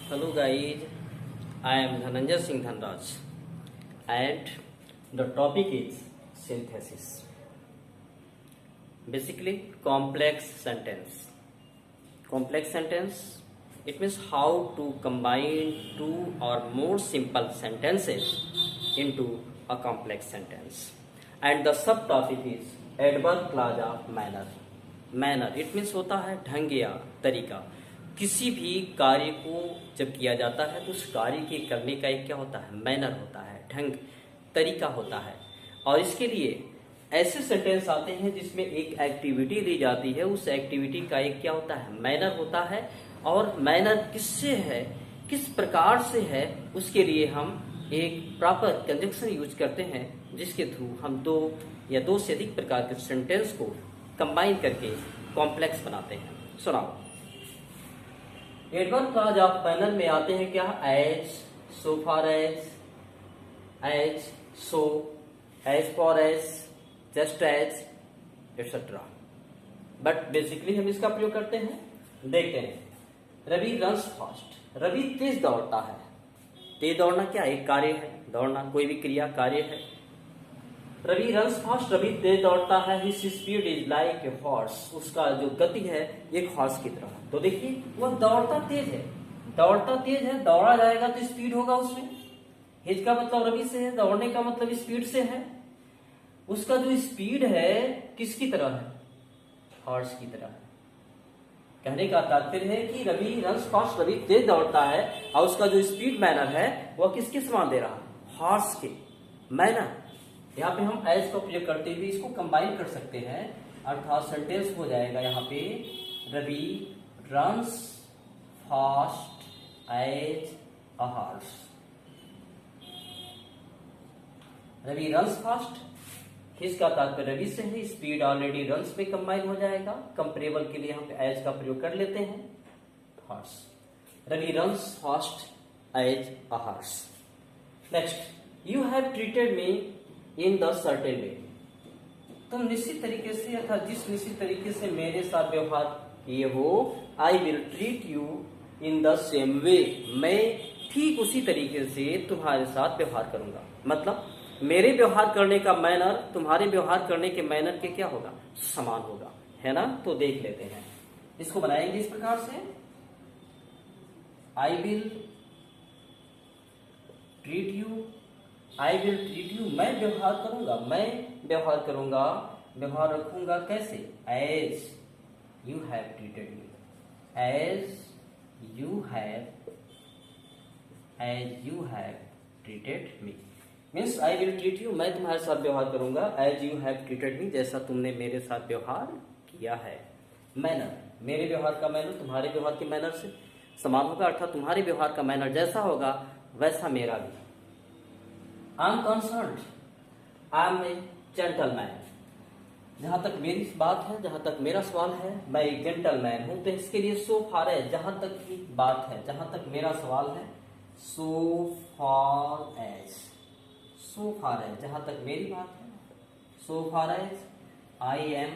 Hello guys, I am Dhananjay Singh Dhanraj and the topic is synthesis. Basically complex sentence. Complex sentence, it means how to combine two or more simple sentences into a complex sentence. And the subtopic is adverb clause of manner. Manner it means होता है ढंग या तरीका। किसी भी कार्य को जब किया जाता है तो उस कार्य के करने का एक क्या होता है, मैनर होता है, ढंग तरीका होता है। और इसके लिए ऐसे सेंटेंस आते हैं जिसमें एक एक्टिविटी दी जाती है, उस एक्टिविटी का एक क्या होता है, मैनर होता है। और मैनर किससे है, किस प्रकार से है, उसके लिए हम एक प्रॉपर कंजंक्शन यूज करते हैं, जिसके थ्रू हम दो या दो से अधिक प्रकार के सेंटेंस को कंबाइन करके कॉम्प्लेक्स बनाते हैं। सुनाओ, एडवर्ब क्लॉज ऑफ मैनर में आते हैं क्या, as, so for as, so, as for as, just as, etcetera. But basically हम इसका प्रयोग करते हैं, देखते हैं। रवि रन्स फास्ट, रवि तेज दौड़ता है। तेज दौड़ना क्या एक कार्य है, दौड़ना कोई भी क्रिया कार्य है। रवि रन्स फास्ट, रवि तेज दौड़ता है। His speed is like a horse, उसका जो गति है एक हॉर्स की तरह। तो देखिए वह दौड़ता तेज है, दौड़ता तेज है, दौड़ा जाएगा तो स्पीड होगा उसमें। हिज का मतलब रवि से है, दौड़ने का मतलब स्पीड से है। उसका जो स्पीड है किसकी तरह है, हॉर्स की तरह है। कहने का तात्पर्य है कि रवि रन्स फास्ट, रवि तेज दौड़ता है और उसका जो स्पीड मैनर है वह किसके समान दे रहा है, हॉर्स के मैनर। यहाँ पे हम एज का उपयोग करते हुए इसको कंबाइन कर सकते हैं, अर्थात सेंटेंस हो जाएगा यहाँ पे Ravi runs fast as a horse. Ravi runs fast, किसका तात्पर्य रवि से है, स्पीड ऑलरेडी रन्स में कंबाइन हो जाएगा। कंपेरेबल के लिए हम एज का प्रयोग कर लेते हैं, horse. Ravi runs fast as a horse. Next, you have treated me in the certain way, तुम निश्चित तरीके से अर्थात जिस निश्चित तरीके से मेरे साथ व्यवहार किए हो, आई will treat you in the same way, मैं ठीक उसी तरीके से तुम्हारे साथ व्यवहार करूंगा। मतलब मेरे व्यवहार करने का मैनर तुम्हारे व्यवहार करने के मैनर के क्या होगा, समान होगा, है ना। तो देख लेते हैं, इसको बनाएंगे इस प्रकार से, I will treat you, I will treat you, मैं व्यवहार करूंगा, मैं व्यवहार करूंगा, व्यवहार रखूंगा कैसे, as you have treated me, as you have treated me. Means I will treat you, मैं तुम्हारे साथ व्यवहार करूंगा, as you have treated me, जैसा तुमने मेरे साथ व्यवहार किया है। मैनर, मेरे व्यवहार का मैनर तुम्हारे व्यवहार के मैनर से समान होगा, अर्थात तुम्हारे व्यवहार का मैनर जैसा होगा वैसा मेरा भी। I am concerned, I am a gentleman, जहां तक मेरी बात है, जहां तक मेरा सवाल है, मैं एक जेंटलमैन हूं। तो इसके लिए सो फार है, जहां तक की बात है, जहां तक मेरा सवाल है, सो फार एज, सो फार एज, जहां तक मेरी बात है, so far as I am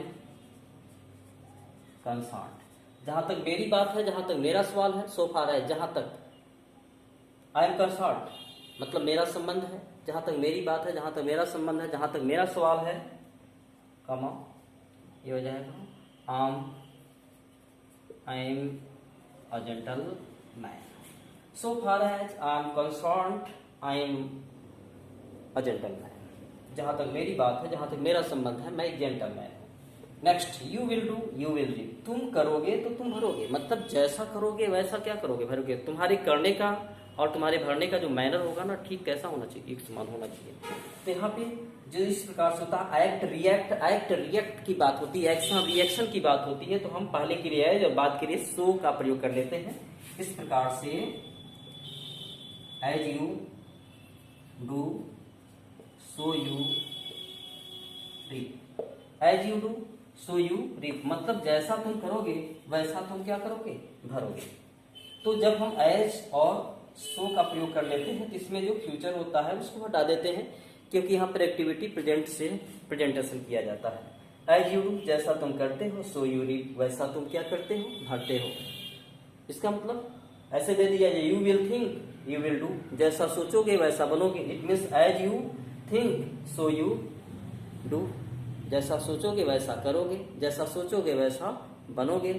concerned, जहां तक मेरी बात है, जहां तक मेरा सवाल है, सो फार एज, जहां तक आई एम कंसर्न्ड मतलब मेरा संबंध है, जहां तक मेरी बात है, जहां तक मेरा संबंध है, जहां तक मेरा सवाल है, कमा ये हो जाएगा I am a gentleman. So far as I am concerned I am a gentleman, जहां तक मेरी बात है, जहां तक मेरा संबंध है, मैं एक जेंटलमैन हूं। Next, you will do you will leave, तुम करोगे तो तुम भरोगे, मतलब जैसा करोगे वैसा क्या करोगे, भरोगे। तुम्हारे करने का और तुम्हारे भरने का जो मैनर होगा ना, ठीक कैसा होना चाहिए, एक समान होना चाहिए। तो यहाँ पे जो इस प्रकार से होता है एक्ट रिएक्ट, एक्ट रिएक्ट की बात होती है, एक्शन रिएक्शन की बात होती है। तो हम पहले के लिए जब बात करिए सो का प्रयोग कर लेते हैं इस प्रकार से, as you do so you reap, as you do so you reap, मतलब जैसा तुम करोगे वैसा तुम क्या करोगे, भरोगे। तो जब हम एज और सो का प्रयोग कर लेते हैं तो इसमें जो फ्यूचर होता है उसको हटा देते हैं, क्योंकि यहाँ पर एक्टिविटी प्रेजेंट से प्रेजेंटेशन किया जाता है। एज यू डू, जैसा तुम करते हो, सो यू रीप, वैसा तुम क्या करते हो, भरते हो। इसका मतलब ऐसे दे दिया you will think you will do, जैसा सोचोगे वैसा बनोगे। It means as you think so you do, जैसा सोचोगे वैसा करोगे, जैसा सोचोगे वैसा बनोगे।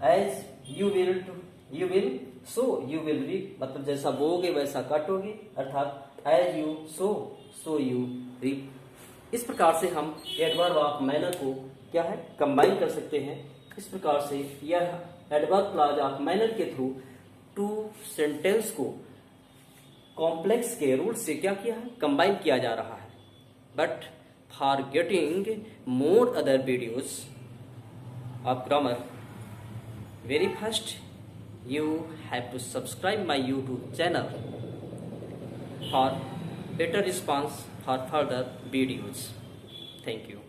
As you will sow you will reap, मतलब जैसा बोओगे वैसा काटोगे, अर्थात as you sow you reap. इस प्रकार से हम एडवर्ब ऑफ मैनर को क्या है कंबाइन कर सकते हैं। इस प्रकार से यह एडवर्ब क्लॉज ऑफ मैनर के थ्रू टू सेंटेंस को कॉम्प्लेक्स के रूल से क्या किया है कंबाइन किया जा रहा है। But for getting more other videos of grammar, very first you have to subscribe my YouTube channel for better response for further videos. Thank you.